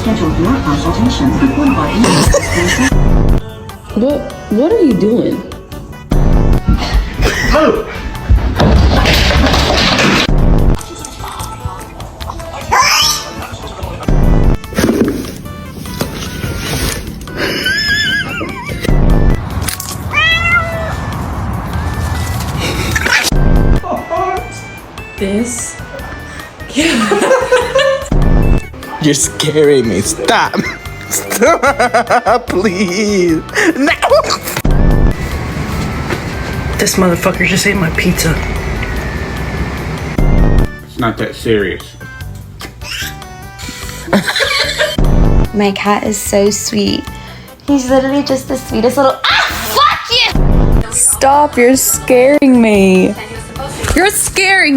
schedule your consultation with one of our agents. What are you doing? This. You're scaring me. Stop. Stop, please. No. This motherfucker just ate my pizza. It's not that serious. My cat is so sweet. He's literally just the sweetest little. Ah, fuck you! Stop, you're scaring me. You're scaring me.